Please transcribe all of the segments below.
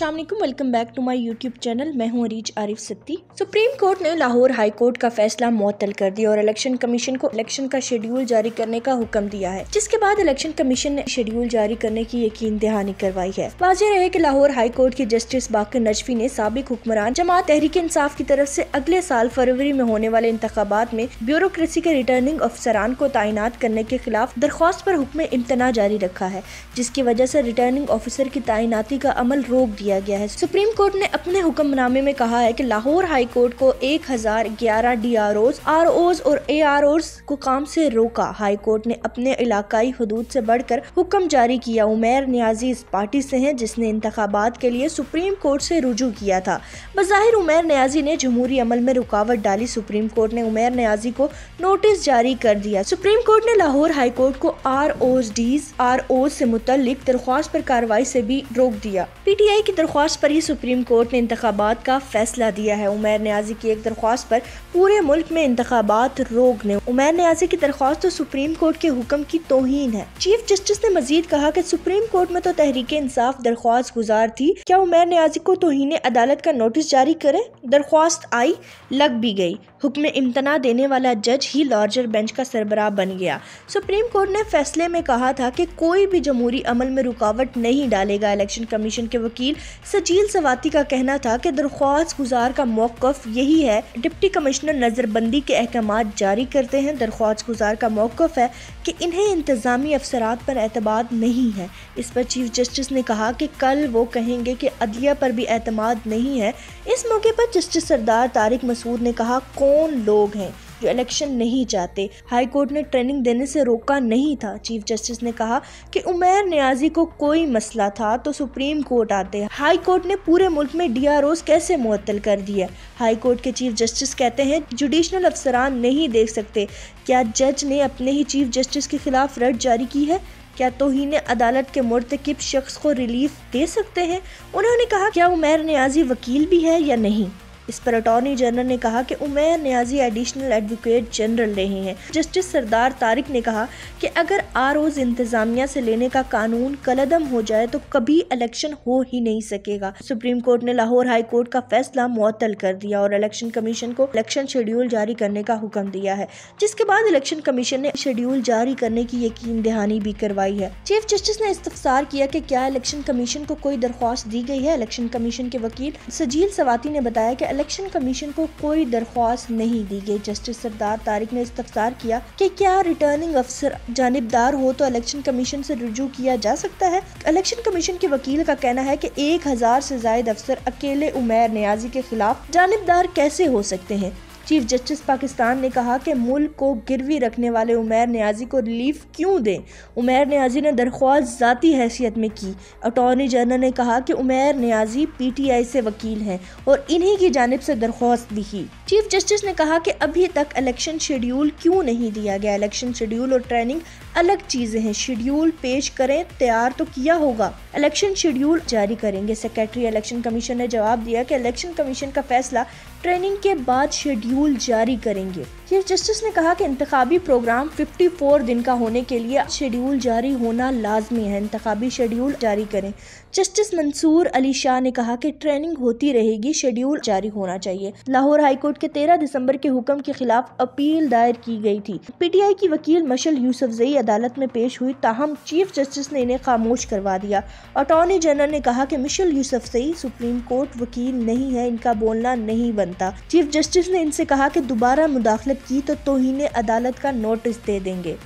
अस्सलाम वालेकुम, welcome back to my YouTube channel. मैं हूं अरीज आरिफ सत्ती। सुप्रीम कोर्ट ने लाहौर हाई कोर्ट का फैसला मुअत्तल कर दिया और इलेक्शन कमीशन को इलेक्शन का शेड्यूल जारी करने का हुक्म दिया है, जिसके बाद इलेक्शन कमीशन ने शेड्यूल जारी करने की यकीन दहानी करवाई है। वाज़ेह रहे कि लाहौर हाई कोर्ट के जस्टिस बाकर नजफी ने साबिक हुक्मरान जमात तहरीक इंसाफ की तरफ से अगले साल फरवरी में होने वाले इंतखाबात में ब्यूरोक्रेसी के रिटर्निंग अफसरान को तैनात करने के खिलाफ दरख्वास्त पर हुक्म इम्तना जारी रखा है, जिसकी वजह से रिटर्निंग ऑफिसर की तैनाती का अमल रोक दिया गया है। सुप्रीम कोर्ट ने अपने हुक्मनामे में कहा है कि लाहौर हाई कोर्ट को 1011 DROs, ROs और AROs को काम से रोका। हाई कोर्ट ने अपने इलाकाई हदूद से बढ़कर हुक्म जारी किया। उमैर नियाजी इस पार्टी से हैं जिसने इंतखाबात के लिए सुप्रीम कोर्ट से रुजू किया था। बज़ाहिर उमैर नियाजी ने जमहूरी अमल में रुकावट डाली। सुप्रीम कोर्ट ने उमैर नियाजी को नोटिस जारी कर दिया। सुप्रीम कोर्ट ने लाहौर हाई कोर्ट को ROs से मुतल्लिक दरख्वास्त पर कार्रवाई से भी रोक दिया। PTI की दरख्वास्त पर ही सुप्रीम कोर्ट ने इंतखाबात का फैसला दिया है। उमैर नियाजी की एक दरख्वास्त पर पूरे मुल्क में इंतखाबात रोक ने उमैर नियाजी की दरख्वास्त तो सुप्रीम कोर्ट के हुक्म की तौहीन है। चीफ जस्टिस ने मजीद कहा कि सुप्रीम कोर्ट में तो तहरीक इंसाफ दरख्वास्त गुजार थी, क्या उमैर नियाजी को तौहीन अदालत का नोटिस जारी करे? दरख्वास्त आई, लग भी गई। हुक्म इम्तना देने वाला जज ही लार्जर बेंच का सरबराह बन गया। सुप्रीम कोर्ट ने फैसले में कहा था कि कोई भी जमहूरी अमल में रुकावट नहीं डालेगा। इलेक्शन कमीशन के वकील सजील सवाती का कहना था कि दरख्वास्त गुजार का मौक़िफ़ यही है। डिप्टी कमिश्नर नज़रबंदी के अहकामात जारी करते हैं। दरख्वास्त गुजार का मौक़िफ़ है कि इन्हें इंतज़ामी अफसरात पर एतमाद नहीं है। इस पर चीफ जस्टिस ने कहा कि कल वो कहेंगे कि अदलिया पर भी एतमाद नहीं है। इस मौके पर जस्टिस सरदार तारिक मसूद ने कहा, कौन लोग हैं जो इलेक्शन नहीं चाहते? हाई कोर्ट ने ट्रेनिंग देने से रोका नहीं था। चीफ जस्टिस ने कहा कि उमैर नियाजी को कोई मसला था तो सुप्रीम कोर्ट आते हैं। हाई कोर्ट ने पूरे मुल्क में DROs कैसे मुअत्तल कर दिया? हाई कोर्ट के चीफ जस्टिस कहते हैं जुडिशनल अफसरान नहीं देख सकते। क्या जज ने अपने ही चीफ जस्टिस के खिलाफ रट जारी की है? क्या तौहीन अदालत के मुर्तकिब शख्स को रिलीफ दे सकते हैं? उन्होंने कहा, क्या उमैर नियाजी वकील भी है या नहीं? इस पर अटॉर्नी जनरल ने कहा कि Umair Niazi additional advocate general रहे हैं। जस्टिस सरदार तारिक ने कहा कि अगर ROs इंतजामिया से लेने का कानून कलअदम हो जाए तो कभी इलेक्शन हो ही नहीं सकेगा। सुप्रीम कोर्ट ने लाहौर हाई कोर्ट का फैसला मुअत्तल कर दिया और इलेक्शन कमीशन को इलेक्शन शेड्यूल जारी करने का हुक्म दिया है, जिसके बाद इलेक्शन कमीशन ने शेड्यूल जारी करने की यकीन दहानी भी करवाई है। चीफ जस्टिस ने इस्तफसार किया कि क्या इलेक्शन कमीशन को कोई दरख्वास्त दी गई है। इलेक्शन कमीशन के वकील सजील सवाती ने बताया कि इलेक्शन कमीशन को कोई दरख्वास्त नहीं दी गई। जस्टिस सरदार तारिक ने इस्तफसार किया कि क्या रिटर्निंग अफसर जानिबदार हो तो इलेक्शन कमीशन से रुजू किया जा सकता है। इलेक्शन कमीशन के वकील का कहना है कि 1000 से ज्यादा अफसर अकेले उमैर नियाजी के खिलाफ जानिबदार कैसे हो सकते हैं। चीफ जस्टिस पाकिस्तान ने कहा कि मुल्क को गिरवी रखने वाले उमैर नियाजी को रिलीफ क्यों दें? उमैर नियाजी ने दरख्वास्त ज़ाती हैसियत में की। अटॉर्नी जनरल ने कहा कि उमैर नियाजी PTI से वकील हैं और इन्हीं की जानिब से दरख्वास्त भी की। चीफ जस्टिस ने कहा कि अभी तक इलेक्शन शेड्यूल क्यों नहीं दिया गया? इलेक्शन शेड्यूल और ट्रेनिंग अलग चीजें हैं। शेड्यूल पेश करें, तैयार तो किया होगा, इलेक्शन शेड्यूल जारी करेंगे। सेक्रेटरी इलेक्शन कमीशन ने जवाब दिया कि इलेक्शन कमीशन का फैसला ट्रेनिंग के बाद शेड्यूल जारी करेंगे। चीफ जस्टिस ने कहा कि इंतखाबी प्रोग्राम 54 दिन का होने के लिए शेड्यूल जारी होना लाजमी है। इंतखाबी शेड्यूल जारी करें। जस्टिस मंसूर अली शाह ने कहा कि ट्रेनिंग होती रहेगी, शेड्यूल जारी होना चाहिए। लाहौर हाई कोर्ट के 13 दिसंबर के हुक्म के खिलाफ अपील दायर की गई थी। PTI की वकील मशल यूसुफजई अदालत में पेश हुई, ताहम चीफ जस्टिस ने इन्हें खामोश करवा दिया। अटॉर्नी जनरल ने कहा कि मिशेल यूसुफजई सुप्रीम कोर्ट वकील नहीं है, इनका बोलना नहीं बनता। चीफ जस्टिस ने इनसे कहा कि दोबारा मुदाखलत की तो तौहीन अदालत का नोटिस दे देंगे।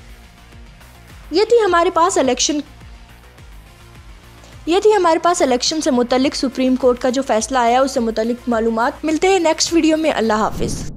ये थी हमारे पास इलेक्शन से मुतल्लिक सुप्रीम कोर्ट का जो फैसला आया उससे मुतल्लिक मालूमात। मिलते हैं नेक्स्ट वीडियो में। अल्लाह हाफिज।